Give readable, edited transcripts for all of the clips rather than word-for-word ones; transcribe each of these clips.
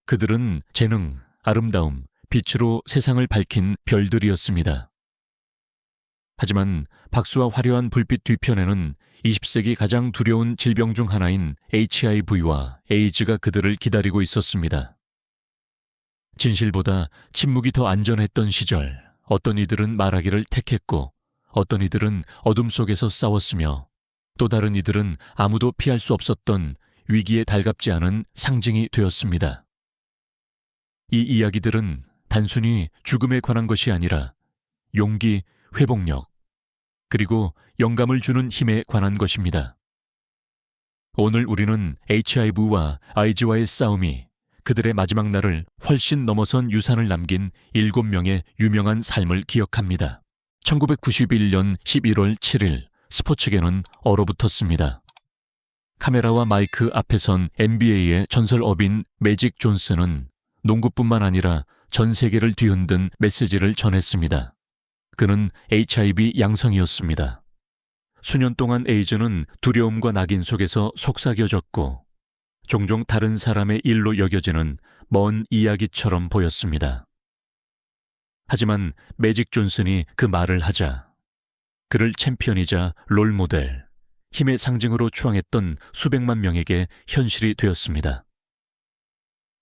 그들은 재능, 아름다움, 빛으로 세상을 밝힌 별들이었습니다. 하지만 박수와 화려한 불빛 뒤편에는 20세기 가장 두려운 질병 중 하나인 HIV와 에이즈가 그들을 기다리고 있었습니다. 진실보다 침묵이 더 안전했던 시절, 어떤 이들은 말하기를 택했고 어떤 이들은 어둠 속에서 싸웠으며 또 다른 이들은 아무도 피할 수 없었던 위기에 달갑지 않은 상징이 되었습니다. 이 이야기들은 단순히 죽음에 관한 것이 아니라 용기, 회복력, 그리고 영감을 주는 힘에 관한 것입니다. 오늘 우리는 HIV와 AIDS와의 싸움이 그들의 마지막 날을 훨씬 넘어선 유산을 남긴 7명의 유명한 삶을 기억합니다. 1991년 11월 7일 스포츠계는 얼어붙었습니다. 카메라와 마이크 앞에 선 NBA의 전설 어빈 매직 존슨은 농구뿐만 아니라 전 세계를 뒤흔든 메시지를 전했습니다. 그는 HIV 양성이었습니다. 수년 동안 에이즈는 두려움과 낙인 속에서 속삭여졌고 종종 다른 사람의 일로 여겨지는 먼 이야기처럼 보였습니다. 하지만 매직 존슨이 그 말을 하자 그를 챔피언이자 롤모델, 힘의 상징으로 추앙했던 수백만 명에게 현실이 되었습니다.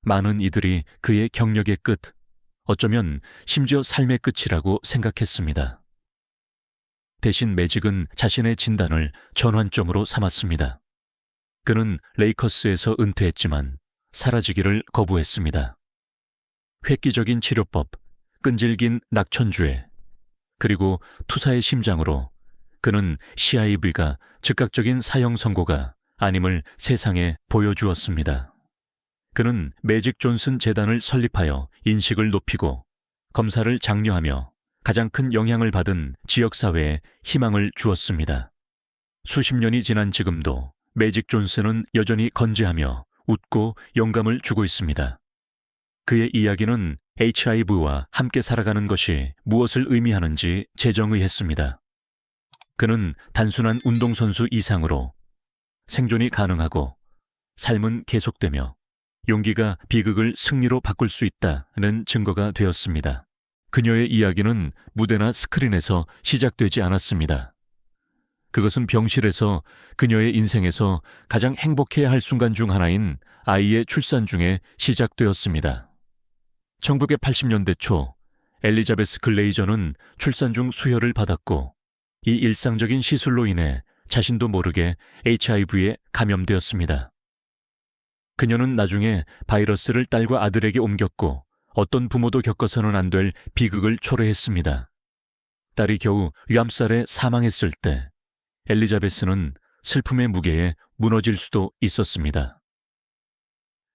많은 이들이 그의 경력의 끝, 어쩌면 심지어 삶의 끝이라고 생각했습니다. 대신 매직은 자신의 진단을 전환점으로 삼았습니다. 그는 레이커스에서 은퇴했지만 사라지기를 거부했습니다. 획기적인 치료법, 끈질긴 낙천주의, 그리고 투사의 심장으로 그는 CIV가 즉각적인 사형 선고가 아님을 세상에 보여주었습니다. 그는 매직 존슨 재단을 설립하여 인식을 높이고 검사를 장려하며 가장 큰 영향을 받은 지역사회에 희망을 주었습니다. 수십 년이 지난 지금도 매직 존슨은 여전히 건재하며 웃고 영감을 주고 있습니다. 그의 이야기는 HIV와 함께 살아가는 것이 무엇을 의미하는지 재정의했습니다. 그는 단순한 운동선수 이상으로 생존이 가능하고 삶은 계속되며 용기가 비극을 승리로 바꿀 수 있다는 증거가 되었습니다. 그녀의 이야기는 무대나 스크린에서 시작되지 않았습니다. 그것은 병실에서 그녀의 인생에서 가장 행복해야 할 순간 중 하나인 아이의 출산 중에 시작되었습니다. 1980년대 초 엘리자베스 글레이저는 출산 중 수혈을 받았고 이 일상적인 시술로 인해 자신도 모르게 HIV에 감염되었습니다. 그녀는 나중에 바이러스를 딸과 아들에게 옮겼고 어떤 부모도 겪어서는 안 될 비극을 초래했습니다. 딸이 겨우 위암살에 사망했을 때 엘리자베스는 슬픔의 무게에 무너질 수도 있었습니다.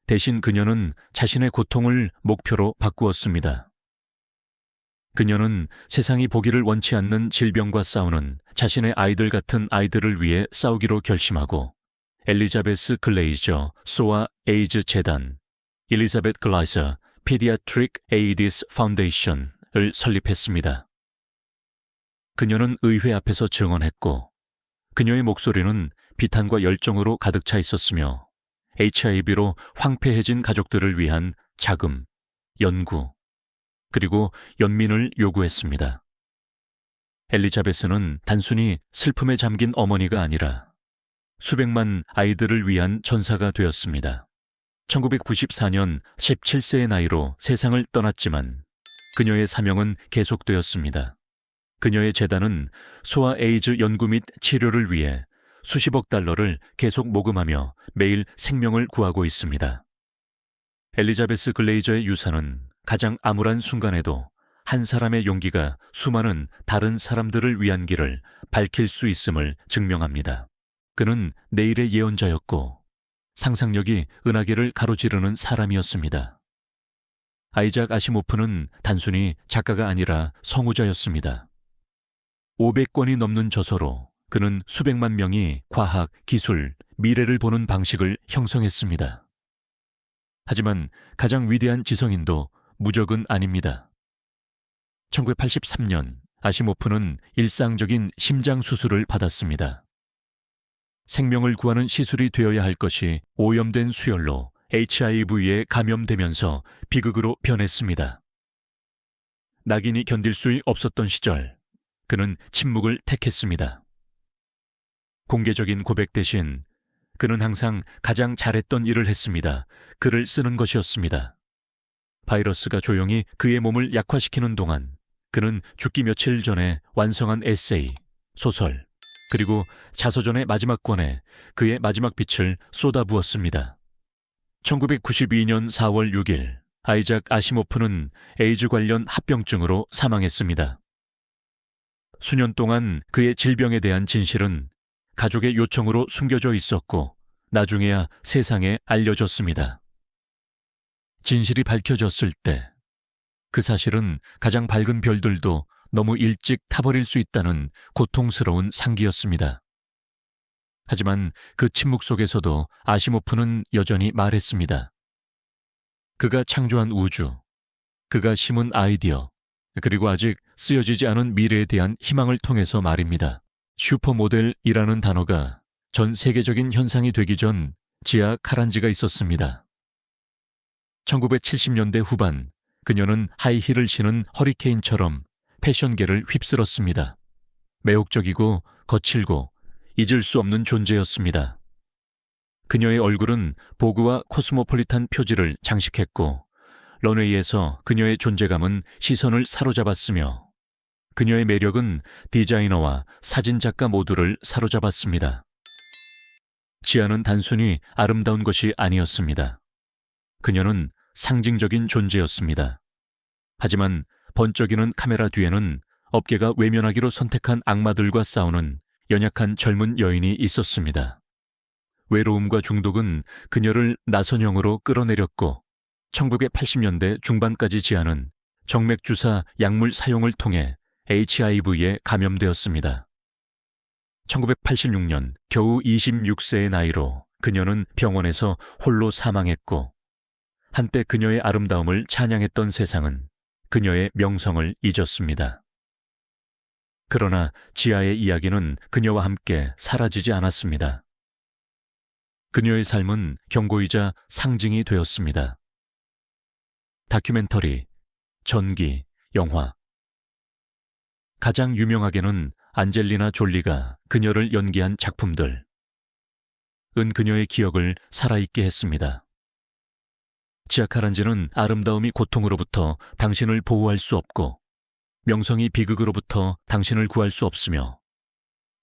대신 그녀는 자신의 고통을 목표로 바꾸었습니다. 그녀는 세상이 보기를 원치 않는 질병과 싸우는 자신의 아이들 같은 아이들을 위해 싸우기로 결심하고 엘리자베스 글레이저 소아 에이즈 재단, 엘리자베트 글라이저 피디아트릭 에이디스 파운데이션을 설립했습니다. 그녀는 의회 앞에서 증언했고 그녀의 목소리는 비탄과 열정으로 가득 차 있었으며 HIV로 황폐해진 가족들을 위한 자금, 연구, 그리고 연민을 요구했습니다. 엘리자베스는 단순히 슬픔에 잠긴 어머니가 아니라 수백만 아이들을 위한 전사가 되었습니다. 1994년 17세의 나이로 세상을 떠났지만 그녀의 사명은 계속되었습니다. 그녀의 재단은 소아 에이즈 연구 및 치료를 위해 수십억 달러를 계속 모금하며 매일 생명을 구하고 있습니다. 엘리자베스 글레이저의 유산은 가장 암울한 순간에도 한 사람의 용기가 수많은 다른 사람들을 위한 길을 밝힐 수 있음을 증명합니다. 그는 내일의 예언자였고 상상력이 은하계를 가로지르는 사람이었습니다. 아이작 아시모프는 단순히 작가가 아니라 성우자였습니다. 500권이 넘는 저서로 그는 수백만 명이 과학, 기술, 미래를 보는 방식을 형성했습니다. 하지만 가장 위대한 지성인도 무적은 아닙니다. 1983년 아시모프는 일상적인 심장 수술을 받았습니다. 생명을 구하는 시술이 되어야 할 것이 오염된 수혈로 HIV에 감염되면서 비극으로 변했습니다. 낙인이 견딜 수 없었던 시절, 그는 침묵을 택했습니다. 공개적인 고백 대신 그는 항상 가장 잘했던 일을 했습니다. 글을 쓰는 것이었습니다. 바이러스가 조용히 그의 몸을 약화시키는 동안 그는 죽기 며칠 전에 완성한 에세이, 소설, 그리고 자서전의 마지막 권에 그의 마지막 빛을 쏟아부었습니다. 1992년 4월 6일 아이작 아시모프는 에이즈 관련 합병증으로 사망했습니다. 수년 동안 그의 질병에 대한 진실은 가족의 요청으로 숨겨져 있었고 나중에야 세상에 알려졌습니다. 진실이 밝혀졌을 때 그 사실은 가장 밝은 별들도 너무 일찍 타버릴 수 있다는 고통스러운 상기였습니다. 하지만 그 침묵 속에서도 아시모프는 여전히 말했습니다. 그가 창조한 우주, 그가 심은 아이디어, 그리고 아직 쓰여지지 않은 미래에 대한 희망을 통해서 말입니다. 슈퍼모델이라는 단어가 전 세계적인 현상이 되기 전 지하 카란지가 있었습니다. 1970년대 후반 그녀는 하이힐을 신은 허리케인처럼 패션계를 휩쓸었습니다. 매혹적이고 거칠고 잊을 수 없는 존재였습니다. 그녀의 얼굴은 보그와 코스모폴리탄 표지를 장식했고 런웨이에서 그녀의 존재감은 시선을 사로잡았으며 그녀의 매력은 디자이너와 사진작가 모두를 사로잡았습니다. 지아는 단순히 아름다운 것이 아니었습니다. 그녀는 상징적인 존재였습니다. 하지만 번쩍이는 카메라 뒤에는 업계가 외면하기로 선택한 악마들과 싸우는 연약한 젊은 여인이 있었습니다. 외로움과 중독은 그녀를 나선형으로 끌어내렸고 1980년대 중반까지 지아는 정맥주사 약물 사용을 통해 HIV에 감염되었습니다. 1986년 겨우 26세의 나이로 그녀는 병원에서 홀로 사망했고 한때 그녀의 아름다움을 찬양했던 세상은 그녀의 명성을 잊었습니다. 그러나 지아의 이야기는 그녀와 함께 사라지지 않았습니다. 그녀의 삶은 경고이자 상징이 되었습니다. 다큐멘터리, 전기, 영화. 가장 유명하게는 안젤리나 졸리가 그녀를 연기한 작품들. 은 그녀의 기억을 살아있게 했습니다. 지아 카란지는 아름다움이 고통으로부터 당신을 보호할 수 없고 명성이 비극으로부터 당신을 구할 수 없으며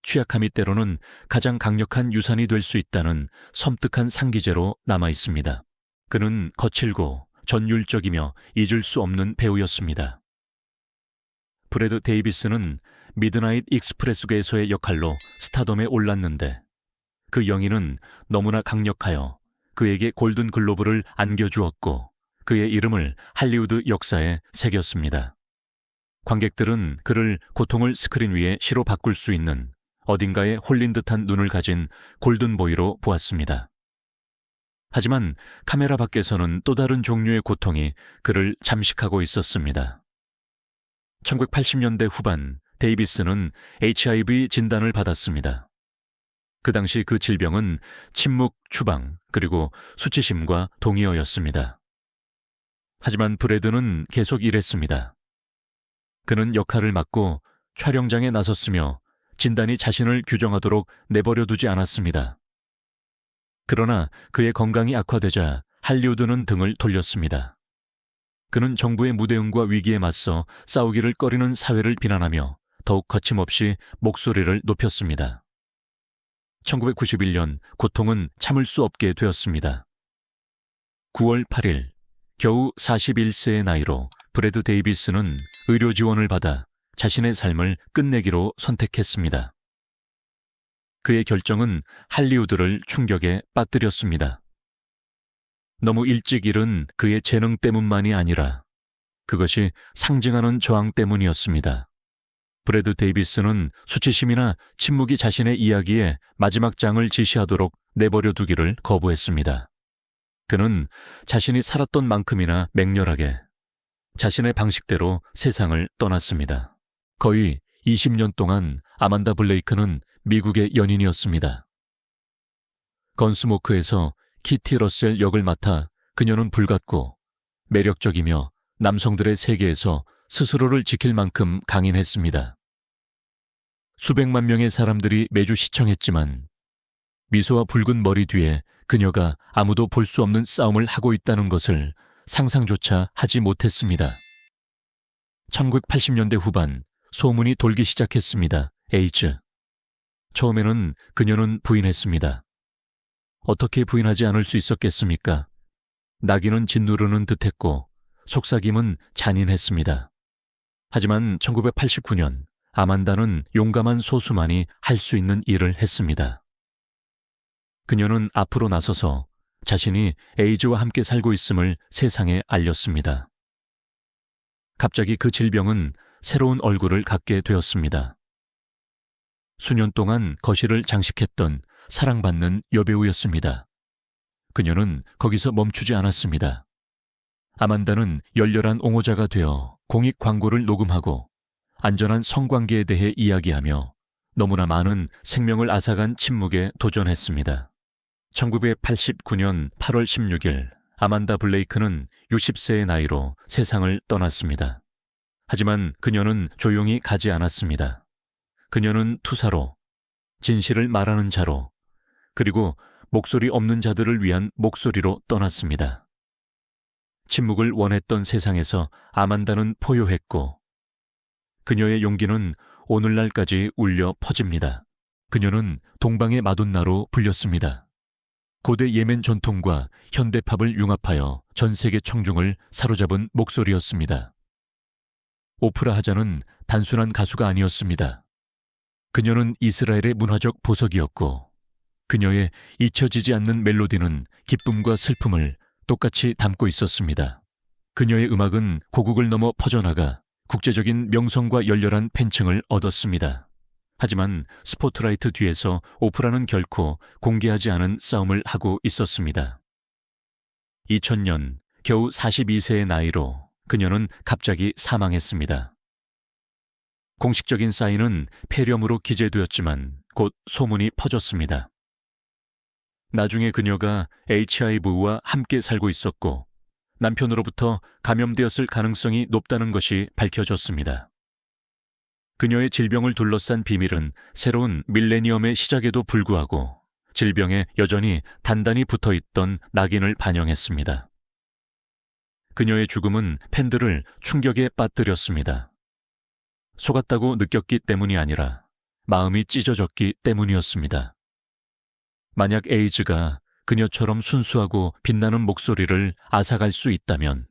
취약함이 때로는 가장 강력한 유산이 될 수 있다는 섬뜩한 상기제로 남아 있습니다. 그는 거칠고 전율적이며 잊을 수 없는 배우였습니다. 브래드 데이비스는 미드나잇 익스프레스계에서의 역할로 스타덤에 올랐는데 그 영인은 너무나 강력하여 그에게 골든 글로브를 안겨주었고 그의 이름을 할리우드 역사에 새겼습니다. 관객들은 그를 고통을 스크린 위에 시로 바꿀 수 있는 어딘가에 홀린 듯한 눈을 가진 골든보이로 보았습니다. 하지만 카메라 밖에서는 또 다른 종류의 고통이 그를 잠식하고 있었습니다. 1980년대 후반 데이비스는 HIV 진단을 받았습니다. 그 당시 그 질병은 침묵, 추방, 그리고 수치심과 동의어였습니다. 하지만 브래드는 계속 일했습니다. 그는 역할을 맡고 촬영장에 나섰으며 진단이 자신을 규정하도록 내버려 두지 않았습니다. 그러나 그의 건강이 악화되자 할리우드는 등을 돌렸습니다. 그는 정부의 무대응과 위기에 맞서 싸우기를 꺼리는 사회를 비난하며 더욱 거침없이 목소리를 높였습니다. 1991년 고통은 참을 수 없게 되었습니다. 9월 8일 겨우 41세의 나이로 브래드 데이비스는 의료 지원을 받아 자신의 삶을 끝내기로 선택했습니다. 그의 결정은 할리우드를 충격에 빠뜨렸습니다. 너무 일찍 잃은 그의 재능 때문만이 아니라 그것이 상징하는 저항 때문이었습니다. 브래드 데이비스는 수치심이나 침묵이 자신의 이야기에 마지막 장을 지시하도록 내버려 두기를 거부했습니다. 그는 자신이 살았던 만큼이나 맹렬하게 자신의 방식대로 세상을 떠났습니다. 거의 20년 동안 아만다 블레이크는 미국의 연인이었습니다. 건스모크에서 키티 러셀 역을 맡아 그녀는 불같고 매력적이며 남성들의 세계에서 스스로를 지킬 만큼 강인했습니다. 수백만 명의 사람들이 매주 시청했지만 미소와 붉은 머리 뒤에 그녀가 아무도 볼 수 없는 싸움을 하고 있다는 것을 상상조차 하지 못했습니다. 1980년대 후반 소문이 돌기 시작했습니다. 에이즈. 처음에는 그녀는 부인했습니다. 어떻게 부인하지 않을 수 있었겠습니까? 나기는 짓누르는 듯했고 속삭임은 잔인했습니다. 하지만 1989년 아만다는 용감한 소수만이 할 수 있는 일을 했습니다. 그녀는 앞으로 나서서 자신이 에이즈와 함께 살고 있음을 세상에 알렸습니다. 갑자기 그 질병은 새로운 얼굴을 갖게 되었습니다. 수년 동안 거실을 장식했던 사랑받는 여배우였습니다. 그녀는 거기서 멈추지 않았습니다. 아만다는 열렬한 옹호자가 되어 공익 광고를 녹음하고 안전한 성관계에 대해 이야기하며 너무나 많은 생명을 앗아간 침묵에 도전했습니다. 1989년 8월 16일 아만다 블레이크는 60세의 나이로 세상을 떠났습니다. 하지만 그녀는 조용히 가지 않았습니다. 그녀는 투사로, 진실을 말하는 자로, 그리고 목소리 없는 자들을 위한 목소리로 떠났습니다. 침묵을 원했던 세상에서 아만다는 포효했고 그녀의 용기는 오늘날까지 울려 퍼집니다. 그녀는 동방의 마돈나로 불렸습니다. 고대 예멘 전통과 현대팝을 융합하여 전 세계 청중을 사로잡은 목소리였습니다. 오프라 하자는 단순한 가수가 아니었습니다. 그녀는 이스라엘의 문화적 보석이었고 그녀의 잊혀지지 않는 멜로디는 기쁨과 슬픔을 똑같이 담고 있었습니다. 그녀의 음악은 고국을 넘어 퍼져나가 국제적인 명성과 열렬한 팬층을 얻었습니다. 하지만 스포트라이트 뒤에서 오프라는 결코 공개하지 않은 싸움을 하고 있었습니다. 2000년 겨우 42세의 나이로 그녀는 갑자기 사망했습니다. 공식적인 사인은 폐렴으로 기재되었지만 곧 소문이 퍼졌습니다. 나중에 그녀가 HIV와 함께 살고 있었고 남편으로부터 감염되었을 가능성이 높다는 것이 밝혀졌습니다. 그녀의 질병을 둘러싼 비밀은 새로운 밀레니엄의 시작에도 불구하고 질병에 여전히 단단히 붙어있던 낙인을 반영했습니다. 그녀의 죽음은 팬들을 충격에 빠뜨렸습니다. 속았다고 느꼈기 때문이 아니라 마음이 찢어졌기 때문이었습니다. 만약 에이즈가 그녀처럼 순수하고 빛나는 목소리를 앗아갈 수 있다면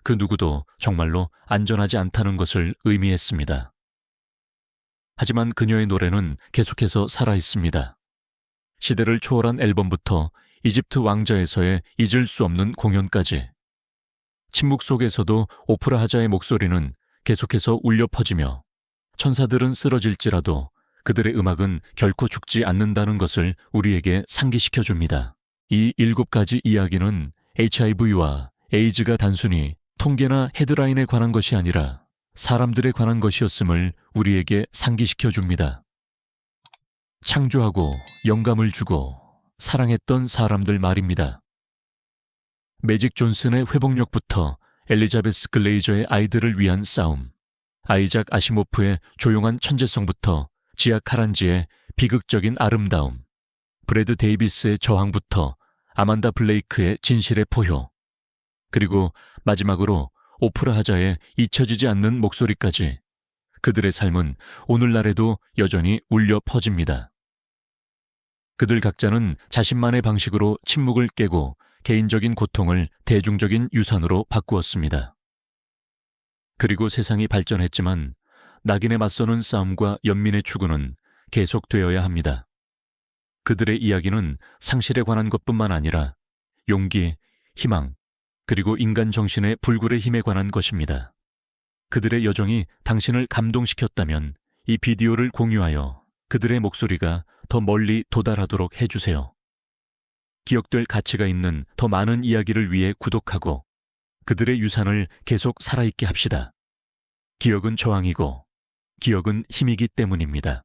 그 누구도 정말로 안전하지 않다는 것을 의미했습니다. 하지만 그녀의 노래는 계속해서 살아있습니다. 시대를 초월한 앨범부터 이집트 왕자에서의 잊을 수 없는 공연까지 침묵 속에서도 오프라 하자의 목소리는 계속해서 울려 퍼지며 천사들은 쓰러질지라도 그들의 음악은 결코 죽지 않는다는 것을 우리에게 상기시켜줍니다. 이 7가지 이야기는 HIV와 에이즈가 단순히 통계나 헤드라인에 관한 것이 아니라 사람들에 관한 것이었음을 우리에게 상기시켜줍니다. 창조하고 영감을 주고 사랑했던 사람들 말입니다. 매직 존슨의 회복력부터 엘리자베스 글레이저의 아이들을 위한 싸움, 아이작 아시모프의 조용한 천재성부터 지아 카란지의 비극적인 아름다움, 브래드 데이비스의 저항부터 아만다 블레이크의 진실의 포효, 그리고 마지막으로 오프라 하자의 잊혀지지 않는 목소리까지 그들의 삶은 오늘날에도 여전히 울려 퍼집니다. 그들 각자는 자신만의 방식으로 침묵을 깨고 개인적인 고통을 대중적인 유산으로 바꾸었습니다. 그리고 세상이 발전했지만 낙인에 맞서는 싸움과 연민의 추구는 계속되어야 합니다. 그들의 이야기는 상실에 관한 것뿐만 아니라 용기, 희망, 그리고 인간 정신의 불굴의 힘에 관한 것입니다. 그들의 여정이 당신을 감동시켰다면 이 비디오를 공유하여 그들의 목소리가 더 멀리 도달하도록 해주세요. 기억될 가치가 있는 더 많은 이야기를 위해 구독하고 그들의 유산을 계속 살아있게 합시다. 기억은 저항이고 기억은 힘이기 때문입니다.